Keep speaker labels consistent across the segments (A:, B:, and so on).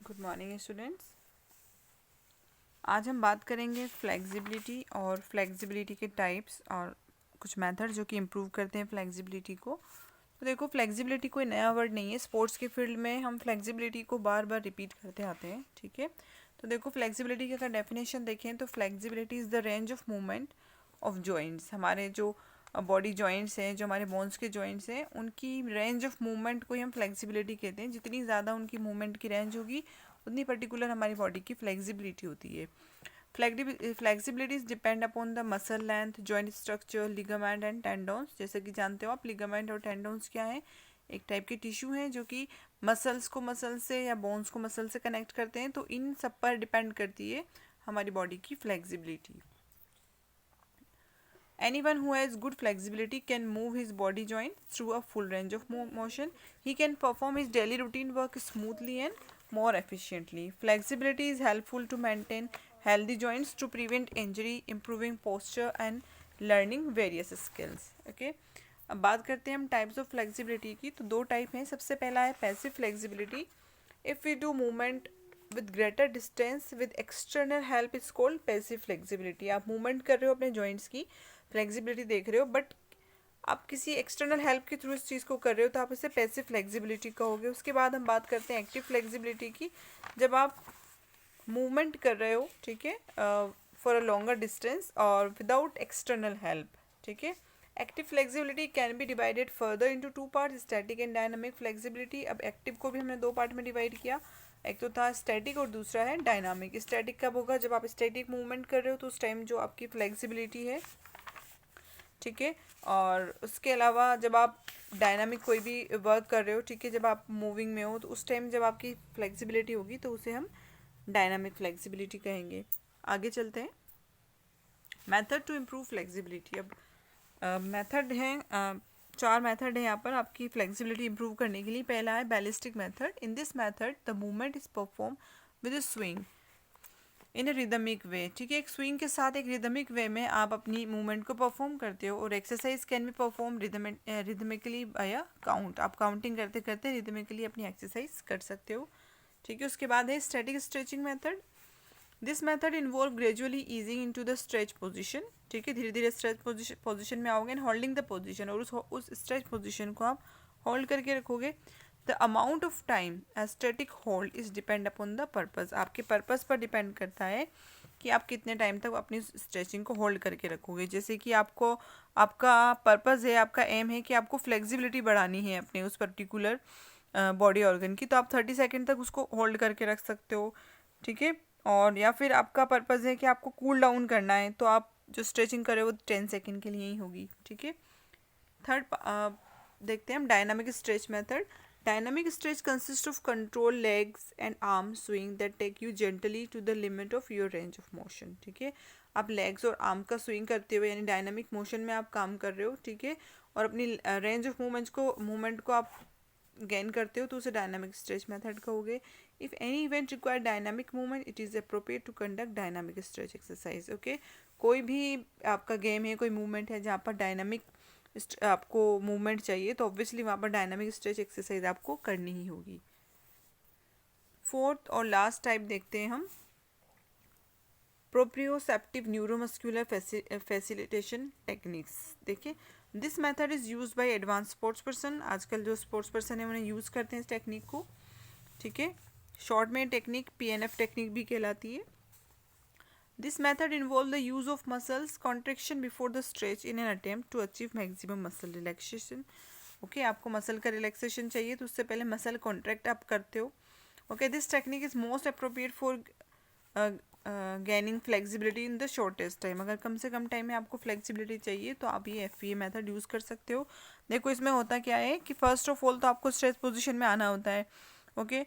A: Good morning students. आज हम बात करेंगे फ्लेक्सिबिलिटी और फ्लेक्सिबिलिटी के टाइप्स और कुछ मेथड जो कि इम्प्रूव करते हैं फ्लेक्सिबिलिटी को। तो देखो, फ्लेक्सिबिलिटी कोई नया वर्ड नहीं है। स्पोर्ट्स के फील्ड में हम फ्लेक्सिबिलिटी को बार बार रिपीट करते आते हैं, ठीक है। तो देखो, फ्लेक्सिबिलिटी की अगर डेफिनेशन देखें तो flexibility is the range of movement of joints. हमारे जो बॉडी जॉइंट्स हैं, जो हमारे बोन्स के जॉइंट्स हैं, उनकी रेंज ऑफ मूवमेंट को ही हम फ्लेक्सिबिलिटी कहते हैं। जितनी ज़्यादा उनकी मूवमेंट की रेंज होगी उतनी पर्टिकुलर हमारी बॉडी की फ्लेक्सिबिलिटी होती है। Flexibilities depend upon the muscle length, joint structure, ligament and टेंडोन्स। जैसे कि जानते हो आप, लिगामेंट और टेंडोन्स क्या है? एक टाइप के टिश्यू हैं जो कि मसल्स को मसल से या बोन्स को मसल से कनेक्ट करते हैं। तो इन सब पर डिपेंड करती है हमारी बॉडी की flexibility. Anyone who has good flexibility can move his body joint through a full range of motion. He can perform his daily routine work smoothly and more efficiently. Flexibility is helpful to maintain healthy joints, to prevent injury, improving posture and learning various skills. Okay. अब बात करते हैं हम types of flexibility की। तो दो type हैं। सबसे पहला है passive flexibility. If we do movement with greater distance with external help is called passive flexibility. आप मूवमेंट कर रहे हो अपने जॉइंट्स की, फ्लेक्सिबिलिटी देख रहे हो, बट आप किसी एक्सटर्नल हेल्प के थ्रू इस चीज़ को कर रहे हो, तो आप इसे पैसिव फ्लेक्सिबिलिटी कहोगे। उसके बाद हम बात करते हैं एक्टिव फ्लेक्सिबिलिटी की। जब आप मूवमेंट कर रहे हो, ठीक है, फॉर अ लॉन्गर डिस्टेंस और विदाउट एक्सटर्नल हेल्प, ठीक है। Active flexibility can be divided further into two part, static and dynamic flexibility. अब एक्टिव को भी हमने दो पार्ट में डिवाइड किया। एक तो था स्टैटिक और दूसरा है डायनामिक। स्टैटिक कब होगा? जब आप स्टैटिक मूवमेंट कर रहे हो, तो उस टाइम जो आपकी फ्लेक्सिबिलिटी है, ठीक है। और उसके अलावा जब आप डायनामिक कोई भी वर्क कर रहे हो, ठीक है, जब आप मूविंग में हो, तो उस टाइम जब आपकी फ्लेक्सिबिलिटी होगी तो उसे हम डायनामिक फ्लेक्सिबिलिटी कहेंगे। आगे चलते हैं। Method to improve flexibility. अब मेथड हैं, चार मेथड है यहाँ पर आपकी फ्लेक्सिबिलिटी इंप्रूव करने के लिए। पहला है ballistic method. In this method the movement is perform with a swing in a rhythmic way, ठीक है। एक स्विंग के साथ एक रिदमिक वे में आप अपनी मूवमेंट को परफॉर्म करते हो। और exercise can be perform rhythmically by a count. आप काउंटिंग करते करते रिदमिकली अपनी एक्सरसाइज कर सकते हो, ठीक है। उसके बाद है static stretching method. This method involve gradually easing into the stretch position, ठीक है। धीरे धीरे स्ट्रेच पोजीशन में आओगे एंड होल्डिंग द पोजीशन, और उस स्ट्रेच पोजीशन को आप होल्ड करके रखोगे। The amount of time a static hold is depend upon the purpose. आपके पर्पज़ पर डिपेंड करता है कि आप कितने टाइम तक अपनी स्ट्रेचिंग को होल्ड करके रखोगे। जैसे कि आपको, आपका पर्पज़ है, आपका एम है कि आपको फ्लेक्सिबिलिटी बढ़ानी है अपने उस पर्टिकुलर बॉडी ऑर्गन की, तो आप 30 सेकेंड तक उसको होल्ड करके रख सकते हो, ठीक है। और या फिर आपका पर्पज़ है कि आपको कूल डाउन करना है, तो आप जो स्ट्रेचिंग कर रहे हो वो 10 सेकेंड के लिए ही होगी, ठीक है। थर्ड देखते हैं हम dynamic stretch method. Dynamic stretch consist of control legs and arm swing that take you gently to the limit of your range of motion, ठीक है। आप लेग्स और आर्म का स्विंग करते हुए, यानी डायनामिक मोशन में आप काम कर रहे हो, ठीक है, और अपनी रेंज ऑफ मूवमेंट को आप गेन करते हो, तो उसे डायनामिक स्ट्रेच मेथड कहोगे। If any event require dynamic movement it is appropriate to conduct dynamic stretch exercise, okay. कोई भी आपका गेम है, कोई मूवमेंट है जहाँ पर डायनामिक आपको मूवमेंट चाहिए, तो ऑब्वियसली वहाँ पर डायनामिक स्ट्रेच एक्सरसाइज आपको करनी ही होगी। फोर्थ और लास्ट टाइप देखते हैं हम, प्रोप्रियोसेप्टिव न्यूरोमस्कुलर फैसिलिटेशन टेक्निक्स। देखिए, this method is use by advance sports person. आजकल जो स्पोर्ट्स पर्सन है उन्हें यूज़ करते हैं इस टेक्निक को, ठीक है। शॉर्ट में टेक्निक PNF टेक्निक भी कहलाती है। This method involve the use of muscles contraction before the stretch in an attempt to achieve maximum muscle relaxation, okay. आपको मसल का रिलैक्सेशन चाहिए, तो उससे पहले मसल कॉन्ट्रैक्ट आप करते हो, okay. This technique is most appropriate for gaining flexibility in the shortest time. अगर कम से कम टाइम में आपको फ्लेक्सिबिलिटी चाहिए, तो आप ये FVA मेथड यूज़ कर सकते हो। देखो, इसमें होता क्या है कि फर्स्ट ऑफ ऑल तो आपको स्ट्रेच पोजिशन में आना होता है, ओके।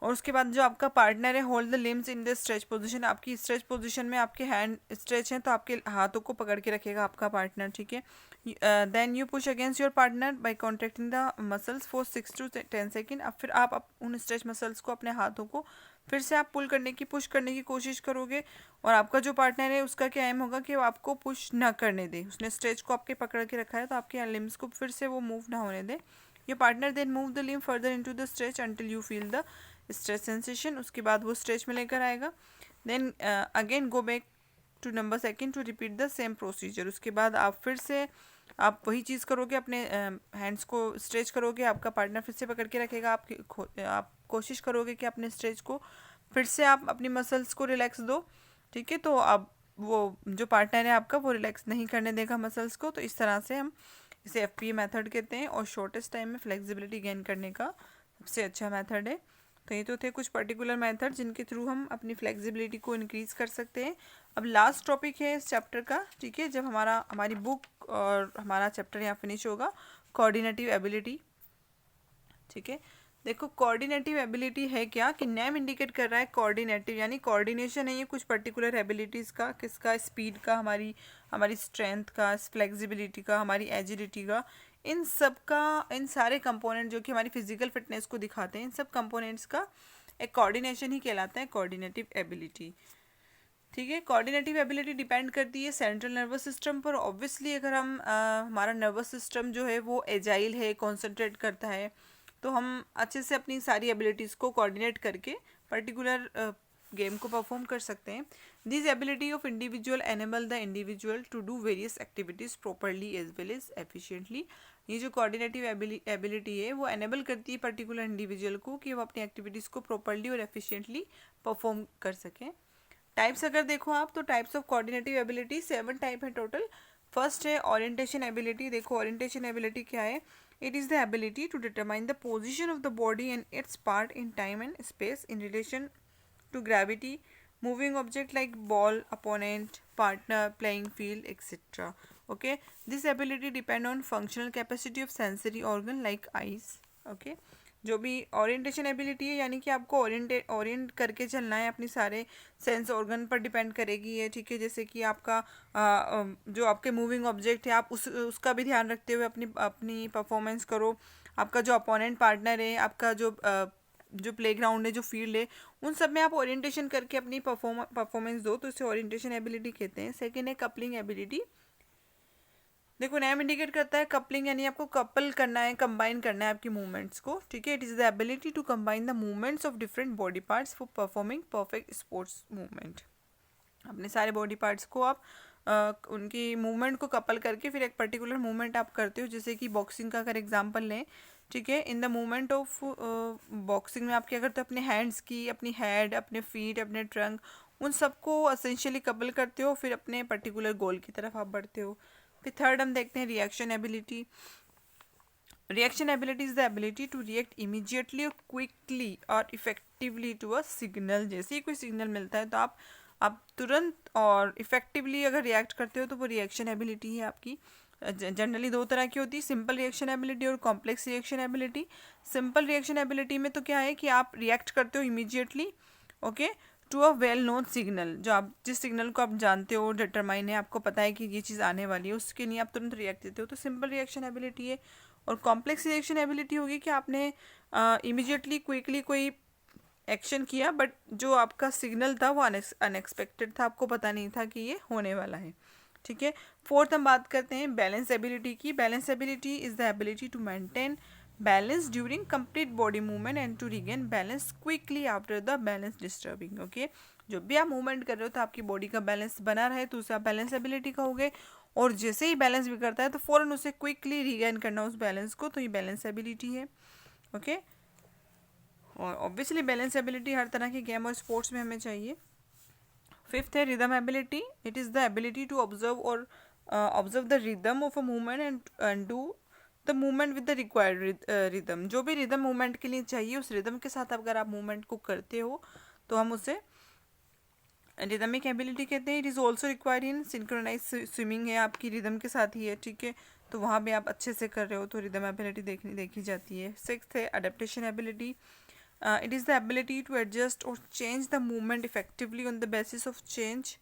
A: और उसके बाद जो आपका पार्टनर है, hold the limbs in the stretch position. आपकी स्ट्रेच पोजीशन में आपके हैंड स्ट्रेच हैं, तो आपके हाथों को पकड़ के रखेगा आपका पार्टनर, ठीक है। Then you push against your partner by contracting the muscles for 6 to 10 second. अब फिर आप उन स्ट्रेच मसल्स को, अपने हाथों को फिर से आप पुश करने की कोशिश करोगे। और आपका जो पार्टनर है उसका क्या एम होगा कि वो आपको पुश ना करने दे। उसने स्ट्रेच को आपके पकड़ के रखा है, तो आपके लिम्स को फिर से वो मूव ना होने दे। Your partner then move the limb further into the stretch until you feel the stretch sensation, उसके बाद वो स्ट्रेच में लेकर आएगा। Then again go back to number second to repeat the same procedure. उसके बाद आप फिर से आप वही चीज़ करोगे, अपने हैंड्स को स्ट्रेच करोगे, आपका पार्टनर फिर से पकड़ के रखेगा, आप कोशिश करोगे कि अपने स्ट्रेच को फिर से आप अपनी मसल्स को रिलैक्स दो, ठीक है। तो अब वो जो पार्टनर है आपका वो रिलैक्स नहीं करने देगा मसल्स को, तो इस तरह से हम इसे FPA मेथड कहते हैं और शॉर्टेस्ट टाइम में फ्लेक्सिबिलिटी गेन करने का सबसे अच्छा मेथड है। तो ये तो थे कुछ पर्टिकुलर मेथड जिनके थ्रू हम अपनी फ्लेक्सिबिलिटी को इंक्रीज़ कर सकते हैं। अब लास्ट टॉपिक है इस चैप्टर का, ठीक है, जब हमारी बुक और हमारा चैप्टर यहाँ फिनिश होगा, कोऑर्डिनेटिव एबिलिटी, ठीक है। देखो कोऑर्डिनेटिव एबिलिटी है क्या, कि नेम इंडिकेट कर रहा है कोऑर्डिनेटिव, यानी कोऑर्डिनेशन है ये कुछ पर्टिकुलर एबिलिटीज़ का, किसका, स्पीड का, हमारी स्ट्रेंथ का, फ्लेक्सिबिलिटी का, हमारी एजिलिटी का, इन सब का, इन सारे कंपोनेंट जो कि हमारी फिजिकल फिटनेस को दिखाते हैं, इन सब कंपोनेंट्स का एक कोऑर्डिनेशन ही कहलाता है कोऑर्डिनेटिव एबिलिटी, ठीक है। कोऑर्डिनेटिव एबिलिटी डिपेंड करती है सेंट्रल नर्वस सिस्टम पर। ऑब्वियसली अगर हम हमारा नर्वस सिस्टम जो है वो एजाइल है, कॉन्सेंट्रेट करता है, तो हम अच्छे से अपनी सारी एबिलिटीज़ को कोऑर्डिनेट करके पर्टिकुलर गेम को परफॉर्म कर सकते हैं। This ability of individual enable the individual to do various activities properly as well as efficiently. ये जो कोऑर्डिनेटिव एबिलिटी है वो एनेबल करती है पर्टिकुलर इंडिविजुअल को कि वो अपनी एक्टिविटीज़ को प्रॉपरली और एफिशिएंटली परफॉर्म कर सकें। टाइप्स अगर देखो आप, तो types of coordinative ability 7 type है टोटल। फर्स्ट है ओरिएंटेशन एबिलिटी। देखो ओरिएंटेशन एबिलिटी क्या है, it is the ability to determine the position of the body and its part in time and space in relation to gravity, moving object like ball, opponent, partner, playing field etcetera. Okay, this ability depend on functional capacity of sensory organ like eyes. Okay, जो भी orientation ability है यानी कि आपको Orient करके चलना है, अपनी सारे सेंस ऑर्गन पर डिपेंड करेगी ये, ठीक है। जैसे कि आपका जो आपके मूविंग ऑब्जेक्ट है, आप उसका भी ध्यान रखते हुए अपनी परफॉर्मेंस करो। आपका जो अपोनेंट पार्टनर है, आपका जो प्लेग्राउंड है, जो फील्ड है, उन सब में आप ओरिएंटेशन करके अपनी परफॉर्मेंस दो, तो इसे ओरिएंटेशन एबिलिटी कहते हैं। सेकेंड है कपलिंग एबिलिटी। देखो नेम इंडिकेट करता है कपलिंग, यानी आपको कपल करना है, कंबाइन करना है आपकी मूवमेंट्स को, ठीक है। It is the ability to combine the movements of different body parts for performing perfect sports movement. अपने सारे बॉडी पार्ट्स को आप उनकी मूवमेंट को कपल करके फिर एक पर्टिकुलर मूवमेंट आप करते हो। जैसे कि बॉक्सिंग का अगर एग्जांपल लें, ठीक है, in the movement of boxing में आप क्या करते हो, अपने हैंड्स की, अपनी हेड, अपने फीट, अपने ट्रंक, उन सबको असेंशियली कपल करते हो, फिर अपने पर्टिकुलर गोल की तरफ आप बढ़ते हो। फिर थर्ड हम देखते हैं reaction ability. Reaction ability is the ability to react immediately और क्विकली और इफेक्टिवली टू अ सिग्नल। जैसे ही कोई सिग्नल मिलता है तो आप तुरंत और इफेक्टिवली अगर रिएक्ट करते हो, तो वो रिएक्शन एबिलिटी है आपकी। जनरली दो तरह की होती है, सिंपल रिएक्शन एबिलिटी और complex reaction ability. Simple reaction ability में तो क्या है कि आप रिएक्ट करते हो immediately, okay, to a well known signal. जो आप जिस सिग्नल को आप जानते हो, डिटरमाइन है, आपको पता है कि ये चीज़ आने वाली है, उसके लिए आप तुरंत रिएक्ट देते हो, तो सिंपल रिएक्शन एबिलिटी है। और कॉम्प्लेक्स रिएक्शन एबिलिटी होगी कि आपने इमीडिएटली क्विकली कोई एक्शन किया, बट जो आपका सिग्नल था वो अनएक्सपेक्टेड था, आपको पता नहीं था कि ये होने वाला है, ठीक है। फोर्थ हम बात करते हैं बैलेंस एबिलिटी की। Balance ability is the ability to maintain balance during complete body movement and to regain balance quickly after the balance disturbing. Okay, जो भी आप मूवमेंट कर रहे हो तो आपकी बॉडी का बैलेंस बना रहे, तो उसे आप बैलेंस एबिलिटी कहोगे। और जैसे ही बैलेंस बिगड़ता है तो फ़ौरन उसे क्विकली रीगेन करना उस बैलेंस को, तो ये बैलेंस एबिलिटी है, ओके। और ऑब्वियसली बैलेंस एबिलिटी हर तरह के गेम और स्पोर्ट्स में हमें चाहिए। फिफ्थ है rhythm ability. It is the ability to observe the rhythm of a movement and do the movement with the required rhythm. जो भी रिदम मूवमेंट के लिए चाहिए, उस रिदम के साथ अगर आप मूवमेंट को करते हो तो हम उसे रिदमिक एबिलिटी कहते हैं। It is also required in synchronize swimming है, आपकी रिदम के साथ ही है, ठीक है, तो वहाँ भी आप अच्छे से कर रहे हो तो रिदम एबिलिटी देखी जाती है। सिक्स्थ है adaptation ability. It is the ability to adjust or change the movement effectively on the basis of change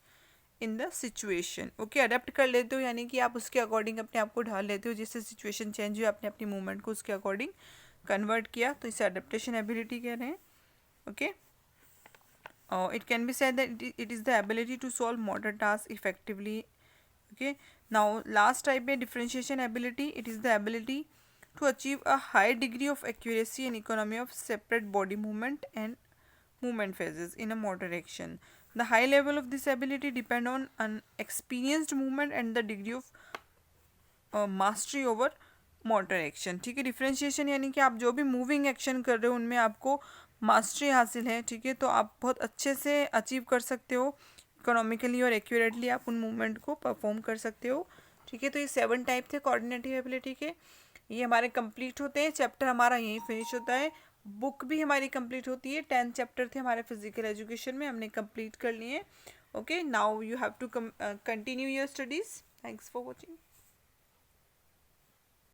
A: in the situation. Okay, adapt कर लेते हो यानी कि आप उसके अकॉर्डिंग अपने आप को ढाल लेते हो, जिससे सिचुएशन चेंज हुई, आपने अपनी मूवमेंट को उसके अकॉर्डिंग कन्वर्ट किया, तो इसे अडेप्टेशन एबिलिटी कह रहे हैं, okay. It can be said that it is the ability to solve motor tasks effectively. Okay. Now last type है differentiation ability. It is the ability to achieve a high degree of accuracy and economy of separate body movement and movement phases in a motor action. The high level of this ability depend on an experienced movement and the degree of mastery over motor action. ठीक है, differentiation यानी कि आप जो भी moving action कर रहे हो उनमें आपको मास्टरी हासिल है. ठीक है, तो आप बहुत अच्छे से अचीव कर सकते हो इकोनॉमिकली और एक्यूरेटली आप उन मूवमेंट को परफॉर्म कर सकते हो. ठीक है, तो ये 7 टाइप थे कोऑर्डिनेटिव एबिलिटी के. ये हमारे कंप्लीट होते हैं. चैप्टर हमारा यहीं फिनिश होता है. बुक भी हमारी कंप्लीट होती है. 10 चैप्टर थे हमारे फिजिकल एजुकेशन में, हमने कंप्लीट कर लिए. Okay, now you have to continue your studies. Thanks for watching.